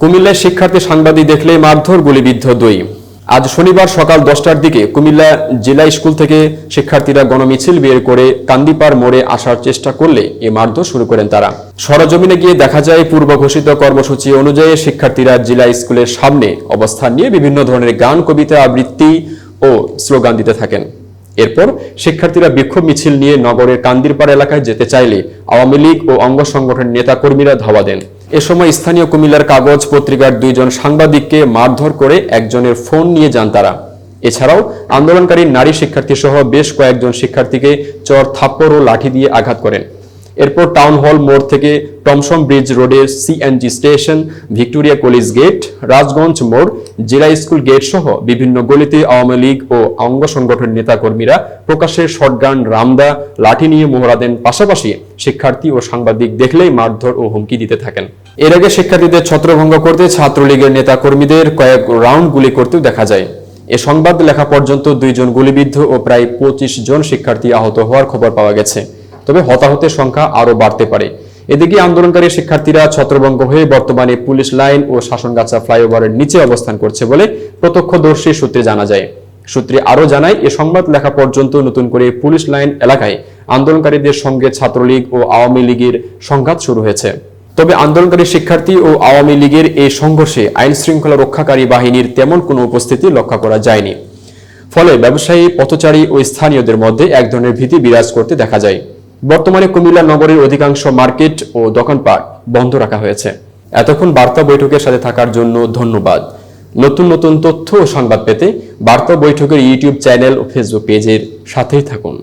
কুমিল্লায় শিক্ষার্থী সাংবাদিক দেখলেই মারধর, গুলিবিদ্ধ 2। আজ শনিবার সকাল 10টার দিকে কুমিল্লা জেলা স্কুল থেকে শিক্ষার্থীরা গণমিছিল বের করে কান্দিপাড় মোড়ে আসার চেষ্টা করলে এ মারধর শুরু করেন তারা। সরেজমিনে গিয়ে দেখা যায় পূর্ব ঘোষিত কর্মসূচি অনুযায়ী শিক্ষার্থীরা জেলা স্কুলের সামনে অবস্থান নিয়ে বিভিন্ন ধরনের গান, কবিতা, আবৃত্তি ও স্লোগান দিতে থাকেন। এরপর শিক্ষার্থীরা বিক্ষোভ মিছিল নিয়ে নগরের কান্দিরপাড় এলাকায় যেতে চাইলে আওয়ামী লীগ ও অঙ্গ সংগঠনের নেতাকর্মীরা ধাওয়া দেন। এ সময় স্থানীয় কুমিল্লার কাগজ পত্রিকার 2 জন সাংবাদিককে মারধর করে একজনের ফোন নিয়ে যান তারা। এছাড়াও আন্দোলনকারী নারী শিক্ষার্থী সহ বেশ কয়েকজন শিক্ষার্থীকে চর, থাপ্পড় ও লাঠি দিয়ে আঘাত করেন। এরপর টাউন হল মোড় থেকে টমসম ব্রিজ রোডের CNG station, Victoria college gate, Rajganj মোড়, জেলা স্কুল গেট সহ বিভিন্ন গলিতে আওয়ামী লীগ ও অঙ্গ সংগঠনের নেতাকর্মীরা প্রকাশ্যে শটগান, রামদা, লাঠি নিয়ে মহড়া দেন। পাশাপাশি শিক্ষার্থী ও সাংবাদিক দেখলেই মারধর ও হুমকি দিতে থাকেন। এর আগে শিক্ষার্থীদের ছত্রভঙ্গ করতে ছাত্রলীগের নেতাকর্মীদের কয়েক রাউন্ড গুলি করতেও দেখা যায়। এ সংবাদ লেখা পর্যন্ত 2 জন গুলিবিদ্ধ ও প্রায় 25 জন শিক্ষার্থী আহত হওয়ার খবর পাওয়া গেছে। তবে হতাহতের সংখ্যা আরও বাড়তে পারে। এদিকে আন্দোলনকারী শিক্ষার্থীরা ছত্রভঙ্গ হয়ে বর্তমানে পুলিশ লাইন ও শাসনগাছা ফ্লাইওভারের নিচে অবস্থান করছে বলে প্রত্যক্ষদর্শী সূত্রে জানা যায়। সূত্রে আরও জানায়, এ সংবাদ লেখা পর্যন্ত নতুন করে পুলিশ লাইন এলাকায় আন্দোলনকারীদের সঙ্গে ছাত্রলীগ ও আওয়ামী লীগের সংঘাত শুরু হয়েছে। তবে আন্দোলনকারী শিক্ষার্থী ও আওয়ামী লীগের এই সংঘর্ষে আইন শৃঙ্খলা রক্ষাকারী বাহিনীর তেমন কোনো উপস্থিতি লক্ষ্য করা যায়নি। ফলে ব্যবসায়ী, পথচারী ও স্থানীয়দের মধ্যে এক ধরনের ভীতি বিরাজ করতে দেখা যায়। বর্তমানে কুমিল্লা নগরের অধিকাংশ মার্কেট ও দোকানপাট বন্ধ রাখা হয়েছে। এতক্ষণ বার্তা বৈঠকের সাথে থাকার জন্য ধন্যবাদ। নতুন নতুন তথ্য ও সংবাদ পেতে বার্তা বৈঠকের ইউটিউব চ্যানেল ও ফেসবুক পেজের সাথেই থাকুন।